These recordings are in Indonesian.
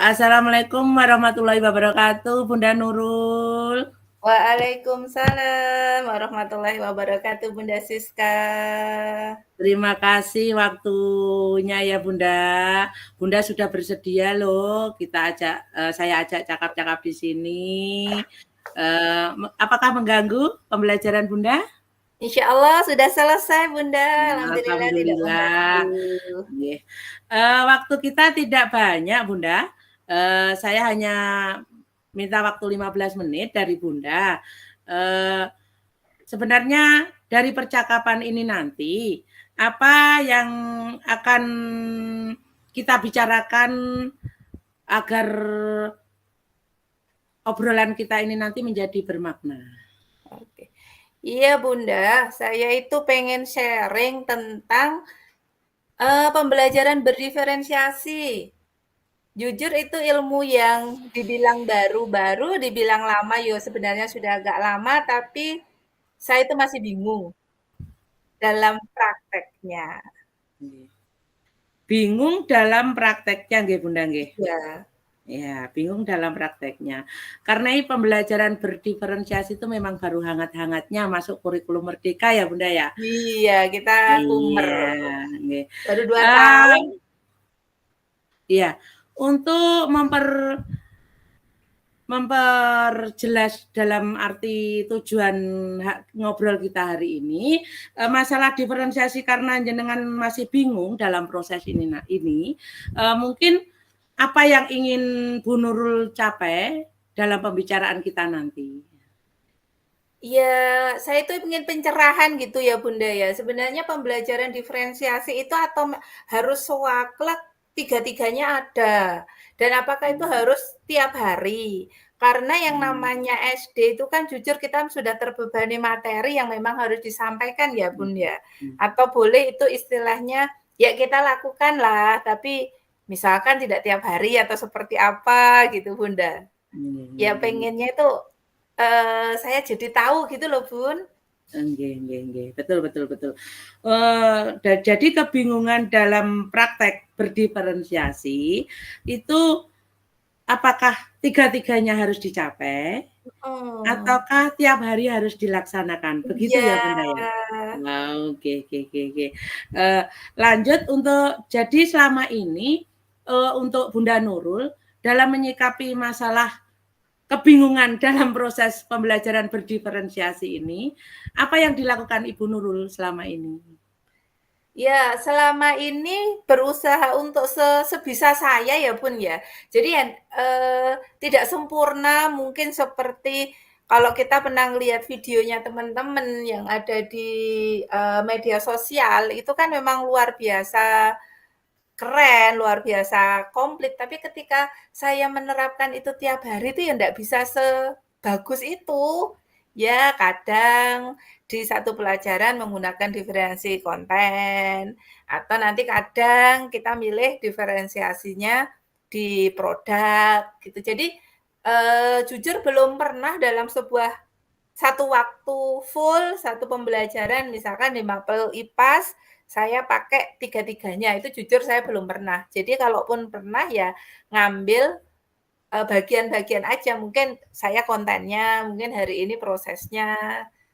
Assalamualaikum warahmatullahi wabarakatuh, Bunda Nurul. Waalaikumsalam warahmatullahi wabarakatuh, Bunda Siska. Terima kasih waktunya ya Bunda. Bunda sudah bersedia loh, saya ajak cakap-cakap di sini. Apakah mengganggu pembelajaran Bunda? Insya Allah sudah selesai, Bunda. Alhamdulillah tidak Alhamdulillah. mengganggu. Waktu kita tidak banyak Bunda. Saya hanya minta waktu 15 menit dari Bunda. Sebenarnya dari percakapan ini nanti, apa yang akan kita bicarakan agar obrolan kita ini nanti menjadi bermakna? Oke. Iya, Bunda. Saya itu pengen sharing tentang pembelajaran berdiferensiasi. Jujur itu ilmu yang dibilang baru-baru, dibilang lama, yo sebenarnya sudah agak lama, tapi saya itu masih bingung dalam prakteknya. Bingung dalam prakteknya nggih Bunda nggih. Ya. Ya, bingung dalam prakteknya. Karena ini pembelajaran berdiferensiasi itu memang baru hangat-hangatnya masuk kurikulum merdeka ya Bunda ya. Iya, kita kumer. Iya, nggih. Baru 2 tahun. Iya, untuk memperjelas dalam arti tujuan ngobrol kita hari ini, masalah diferensiasi karena jenengan masih bingung dalam proses ini, mungkin apa yang ingin Bu Nurul capai dalam pembicaraan kita nanti? Ya, saya itu ingin pencerahan gitu ya Bunda ya. Sebenarnya pembelajaran diferensiasi itu atau harus sewaklek tiga-tiganya ada. Dan apakah itu harus tiap hari? Karena yang namanya SD itu kan jujur kita sudah terbebani materi yang memang harus disampaikan ya Bun ya. Atau boleh itu istilahnya ya kita lakukan lah, tapi misalkan tidak tiap hari atau seperti apa gitu Bunda. Ya pengennya itu saya jadi tahu gitu loh, Bun. Nggih. Betul. Jadi kebingungan dalam praktek berdiferensiasi itu apakah tiga-tiganya harus dicapai ataukah tiap hari harus dilaksanakan? Begitu ya Bunda ya? Oke. Lanjut jadi selama ini untuk Bunda Nurul dalam menyikapi masalah kebingungan dalam proses pembelajaran berdiferensiasi ini, apa yang dilakukan Ibu Nurul selama ini? Ya, selama ini berusaha untuk sebisa saya ya, Bun, ya. Jadi ya, tidak sempurna mungkin seperti kalau kita pernah lihat videonya teman-teman yang ada di media sosial, itu kan memang luar biasa keren, luar biasa komplit, tapi ketika saya menerapkan itu tiap hari itu ya ndak bisa sebagus itu. Ya kadang di satu pelajaran menggunakan diferensi konten, atau nanti kadang kita milih diferensiasinya di produk gitu. Jadi, jujur belum pernah dalam satu waktu full, satu pembelajaran misalkan di mapel IPAS, saya pakai tiga-tiganya, itu jujur saya belum pernah. Jadi kalaupun pernah ya ngambil, bagian-bagian aja, mungkin saya kontennya, mungkin hari ini prosesnya,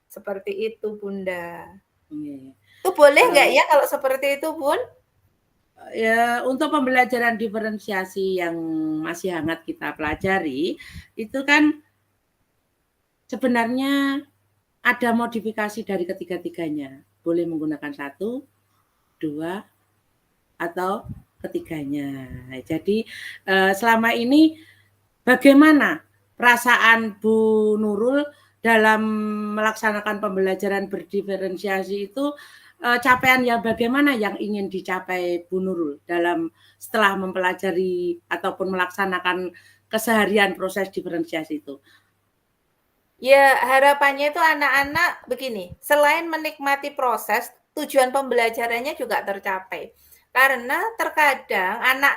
seperti itu, Bunda. Itu boleh nggak ya kalau seperti itu, Bun? Ya, untuk pembelajaran diferensiasi yang masih hangat kita pelajari, itu kan sebenarnya ada modifikasi dari ketiga-tiganya. Boleh menggunakan 1, 2, atau ketiganya. Jadi selama ini bagaimana perasaan Bu Nurul dalam melaksanakan pembelajaran berdiferensiasi itu, capaian yang bagaimana yang ingin dicapai Bu Nurul setelah mempelajari ataupun melaksanakan keseharian proses diferensiasi itu? Ya, harapannya itu anak-anak begini, selain menikmati proses, tujuan pembelajarannya juga tercapai. Karena terkadang anak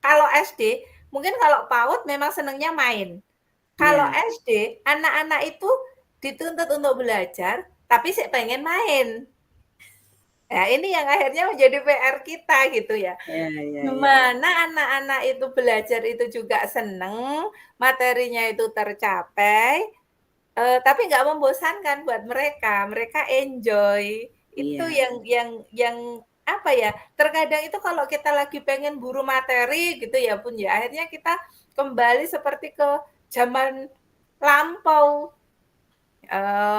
kalau SD, mungkin kalau PAUD memang senangnya main. Kalau Ya. SD, anak-anak itu dituntut untuk belajar, tapi sih pengen main. Nah, ini yang akhirnya menjadi PR kita gitu ya. Ya, ya, ya. Gimana anak-anak itu belajar itu juga seneng, materinya itu tercapai, tapi nggak membosankan buat mereka, mereka enjoy. Itu Iya. yang apa ya, terkadang itu kalau kita lagi pengen buru materi gitu ya Bun ya, akhirnya kita kembali seperti ke zaman lampau.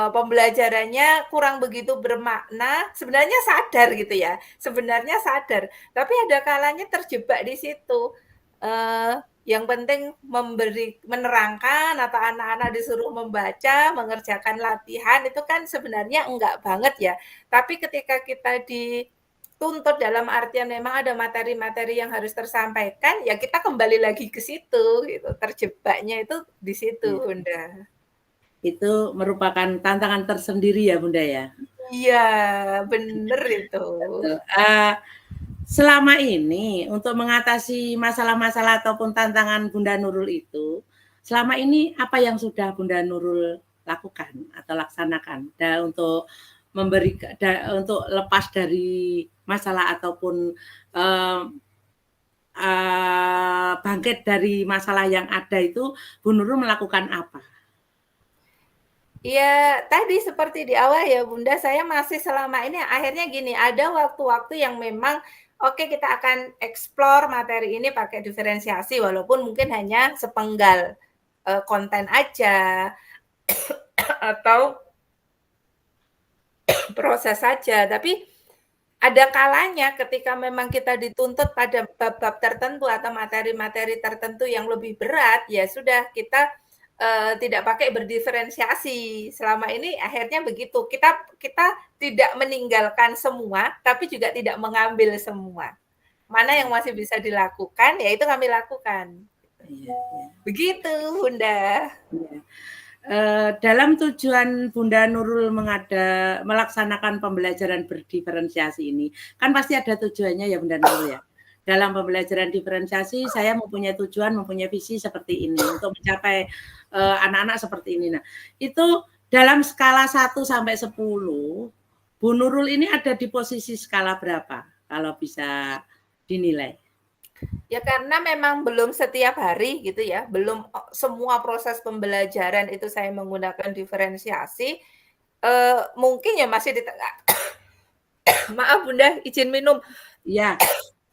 Pembelajarannya kurang begitu bermakna, sebenarnya sadar gitu ya, sebenarnya sadar, tapi ada kalanya terjebak di situ. Yang penting menerangkan atau anak-anak disuruh membaca, mengerjakan latihan itu kan sebenarnya enggak banget ya. Tapi ketika kita dituntut dalam artian memang ada materi-materi yang harus tersampaikan, ya kita kembali lagi ke situ gitu, terjebaknya itu di situ, Ya. Bunda. Itu merupakan tantangan tersendiri ya Bunda ya? Iya, bener itu. Betul. Selama ini untuk mengatasi masalah-masalah ataupun tantangan Bunda Nurul itu, selama ini apa yang sudah Bunda Nurul lakukan atau laksanakan untuk untuk lepas dari masalah ataupun bangkit dari masalah yang ada itu, Bu Nurul melakukan apa? Ya, tadi seperti di awal ya Bunda, saya masih selama ini akhirnya gini, ada waktu-waktu yang memang oke kita akan explore materi ini pakai diferensiasi walaupun mungkin hanya sepenggal konten aja atau proses saja. Tapi ada kalanya ketika memang kita dituntut pada bab-bab tertentu atau materi-materi tertentu yang lebih berat, ya sudah kita tidak pakai berdiferensiasi. Selama ini akhirnya begitu. Kita kita tidak meninggalkan semua, tapi juga tidak mengambil semua. Mana yang masih bisa dilakukan, ya itu kami lakukan. Iya, iya. Begitu, Bunda. Iya. Dalam tujuan Bunda Nurul melaksanakan pembelajaran berdiferensiasi ini, kan pasti ada tujuannya ya Bunda Nurul ya. Dalam pembelajaran diferensiasi saya mempunyai tujuan, mempunyai visi seperti ini untuk mencapai anak-anak seperti ini. Nah, itu dalam skala 1 sampai 10, Bu Nurul ini ada di posisi skala berapa kalau bisa dinilai? Ya karena memang belum setiap hari gitu ya, belum semua proses pembelajaran itu saya menggunakan diferensiasi, mungkin ya masih di tengah. Maaf Bunda, izin minum. Iya,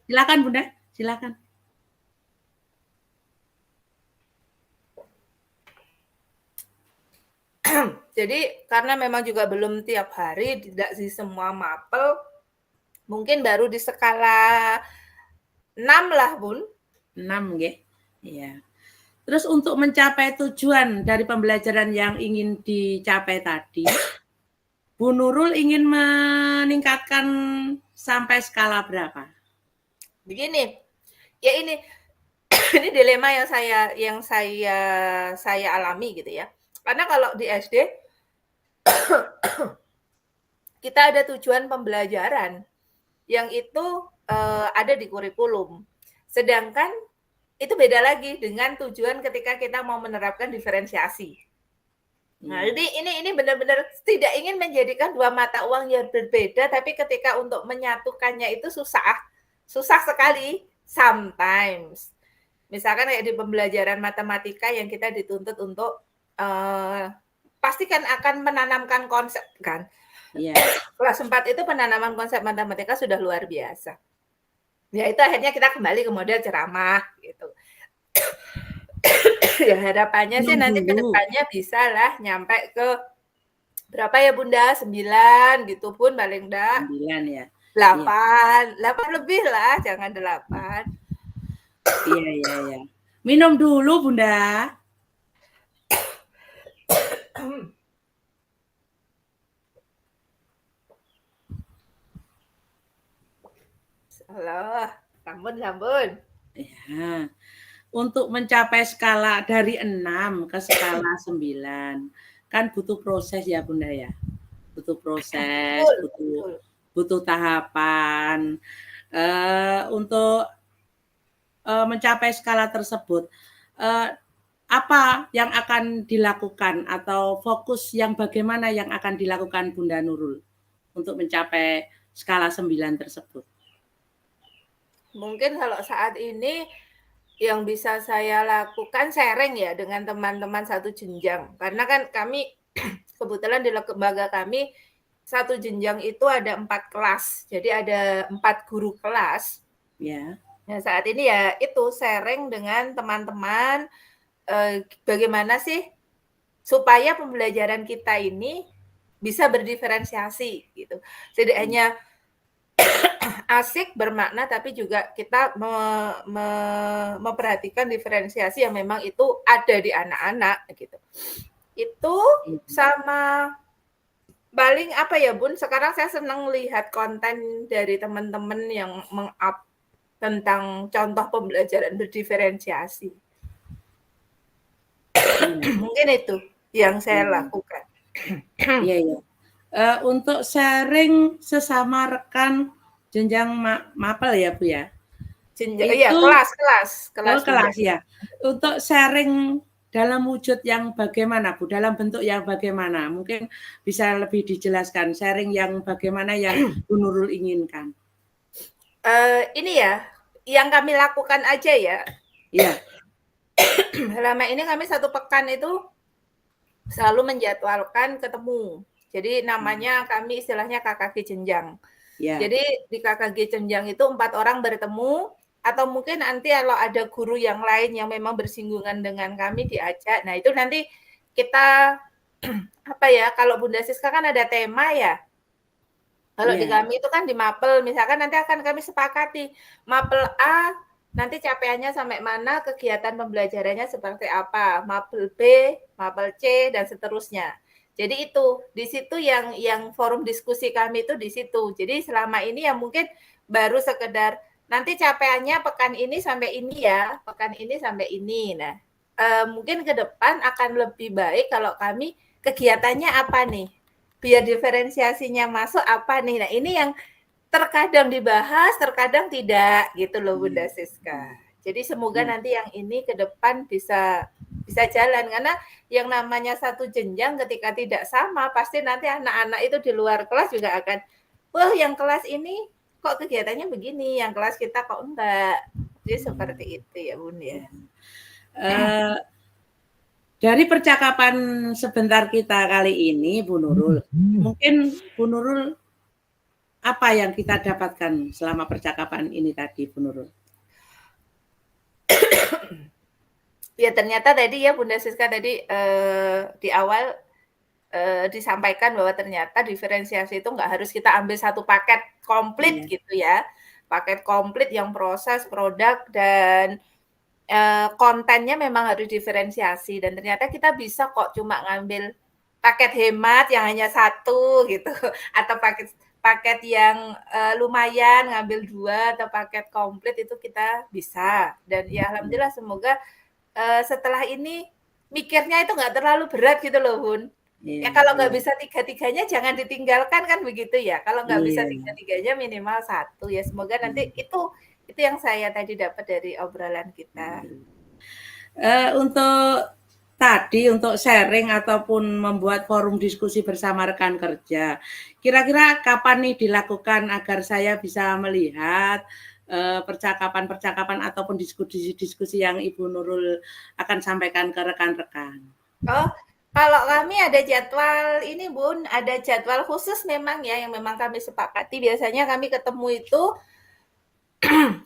silakan Bunda, silakan. Jadi karena memang juga belum tiap hari, tidak di semua mapel, mungkin baru di skala 6 lah Bun. 6 nggih. Iya. Terus untuk mencapai tujuan dari pembelajaran yang ingin dicapai tadi, Bu Nurul ingin meningkatkan sampai skala berapa? Begini, ya ini ini dilema yang saya alami gitu ya. Karena kalau di SD kita ada tujuan pembelajaran yang itu ada di kurikulum. Sedangkan itu beda lagi dengan tujuan ketika kita mau menerapkan diferensiasi. Nah, Iya. jadi ini benar-benar tidak ingin menjadikan dua mata uang yang berbeda, tapi ketika untuk menyatukannya itu susah, susah sekali sometimes. Misalkan kayak di pembelajaran matematika yang kita dituntut untuk pasti kan akan menanamkan konsep kan. Iya. Kelas 4 itu penanaman konsep matematika sudah luar biasa. Ya itu akhirnya kita kembali ke model ceramah gitu. Ya harapannya sih nanti ke Dulu. depannya bisa lah nyampe ke berapa ya Bunda? 9 gitu pun paling enggak. 9 ya. 8, 8 lebih lah, jangan 8. Iya, iya, iya. Minum dulu, Bunda. Allah, sampun, sampun. Ya. Untuk mencapai skala dari 6 ke skala 9, kan butuh proses ya, Bunda ya. Butuh proses, Betul, butuh betul. butuh tahapan. Untuk mencapai skala tersebut, apa yang akan dilakukan atau fokus yang bagaimana yang akan dilakukan Bunda Nurul untuk mencapai skala 9 tersebut? Mungkin kalau saat ini yang bisa saya lakukan sharing ya dengan teman-teman satu jenjang. Karena kan kami kebetulan di lembaga kami satu jenjang itu ada 4 kelas. Jadi ada 4 guru kelas. Ya. Nah, saat ini ya itu sharing dengan teman-teman bagaimana sih supaya pembelajaran kita ini bisa berdiferensiasi gitu. Tidak hanya asik, bermakna, tapi juga kita memperhatikan diferensiasi yang memang itu ada di anak-anak gitu. Itu sama paling apa ya Bun, sekarang saya senang lihat konten dari teman-teman yang meng-up tentang contoh pembelajaran berdiferensiasi. Mungkin itu yang saya lakukan. Iya, iya. Untuk sharing sesama rekan jenjang mapel ya Bu ya? Iya, kelas ya. Untuk sharing dalam wujud yang bagaimana Bu? Dalam bentuk yang bagaimana? Mungkin bisa lebih dijelaskan sharing yang bagaimana yang Bu Nurul inginkan. Ini ya, yang kami lakukan aja ya. Iya. Selama ini kami 1 pekan itu selalu menjadwalkan ketemu. Jadi namanya kami istilahnya KKG jenjang. Ya. Jadi di KKG jenjang itu 4 orang bertemu, atau mungkin nanti kalau ada guru yang lain yang memang bersinggungan dengan kami diajak. Nah itu nanti kita apa ya, kalau Bunda Siska kan ada tema ya. Kalau di kami itu kan di mapel, misalkan nanti akan kami sepakati mapel A nanti capaiannya sampai mana, kegiatan pembelajarannya seperti apa, mapel B, mapel C, dan seterusnya. Jadi itu, di situ yang forum diskusi kami itu di situ. Jadi selama ini ya mungkin baru sekedar nanti capaiannya pekan ini sampai ini ya, pekan ini sampai ini. Nah, mungkin ke depan akan lebih baik kalau kami kegiatannya apa nih, biar diferensiasinya masuk apa nih. Nah ini yang terkadang dibahas, terkadang tidak gitu loh Bunda Siska. Jadi semoga nanti yang ini ke depan bisa jalan, karena yang namanya satu jenjang ketika tidak sama pasti nanti anak-anak itu di luar kelas juga akan, wah yang kelas ini kok kegiatannya begini, yang kelas kita kok enggak. Jadi seperti itu ya Bun ya. Dari percakapan sebentar kita kali ini Bu Nurul, mungkin Bu Nurul apa yang kita dapatkan selama percakapan ini tadi, Bu Nurul? Ya ternyata tadi ya Bunda Siska tadi di awal disampaikan bahwa ternyata diferensiasi itu nggak harus kita ambil satu paket komplit gitu ya. Paket komplit yang proses, produk, dan kontennya memang harus diferensiasi. Dan ternyata kita bisa kok cuma ngambil paket hemat yang hanya 1 gitu. Atau paket yang lumayan ngambil 2 atau paket komplit itu kita bisa. Dan ya alhamdulillah semoga setelah ini mikirnya itu nggak terlalu berat gitu loh Bun. Ya kalau nggak bisa 3-3-nya jangan ditinggalkan kan begitu ya. Kalau nggak bisa 3-3-nya minimal 1 ya. Semoga nanti itu yang saya tadi dapat dari obrolan kita. Untuk sharing ataupun membuat forum diskusi bersama rekan kerja, kira-kira kapan nih dilakukan agar saya bisa melihat percakapan-percakapan ataupun diskusi-diskusi yang Ibu Nurul akan sampaikan ke rekan-rekan? Oh, kalau kami ada jadwal ini Bun, ada jadwal khusus memang ya yang memang kami sepakati. Biasanya kami ketemu itu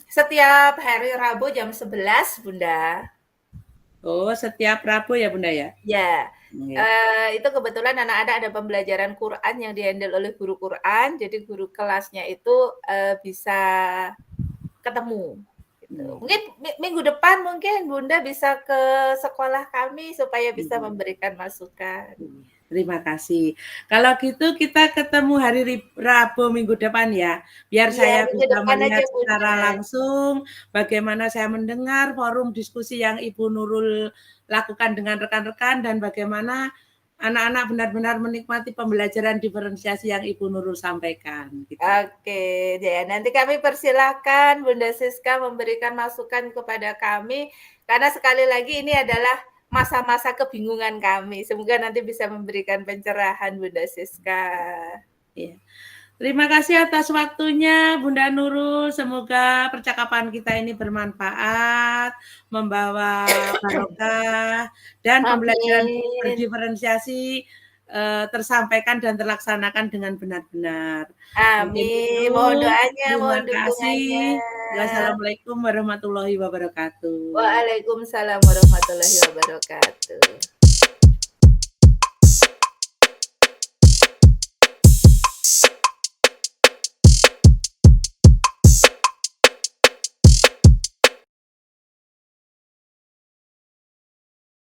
setiap hari Rabu jam 11 Bunda. Oh, setiap Rabu ya Bunda ya? Ya, itu kebetulan anak-anak ada pembelajaran Quran yang dihandle oleh guru Quran, jadi guru kelasnya itu bisa ketemu. Gitu. Mungkin minggu depan mungkin Bunda bisa ke sekolah kami supaya bisa memberikan masukan. Terima kasih. Kalau gitu kita ketemu hari Rabu minggu depan ya, biar saya bisa melihat secara langsung bagaimana saya mendengar forum diskusi yang Ibu Nurul lakukan dengan rekan-rekan dan bagaimana anak-anak benar-benar menikmati pembelajaran diferensiasi yang Ibu Nurul sampaikan. Gitu. Oke, ya nanti kami persilakan Bunda Siska memberikan masukan kepada kami, karena sekali lagi ini adalah masa-masa kebingungan kami. Semoga nanti bisa memberikan pencerahan Bunda Siska. Ya. Terima kasih atas waktunya Bunda Nurul, semoga percakapan kita ini bermanfaat, membawa barokah, dan pembelajaran Amin. berdiferensiasi, tersampaikan dan terlaksanakan dengan benar-benar. Mungkin Amin, itu, mohon doanya, terima mohon dukungannya. kasih. Wassalamualaikum warahmatullahi wabarakatuh. Waalaikumsalam warahmatullahi wabarakatuh.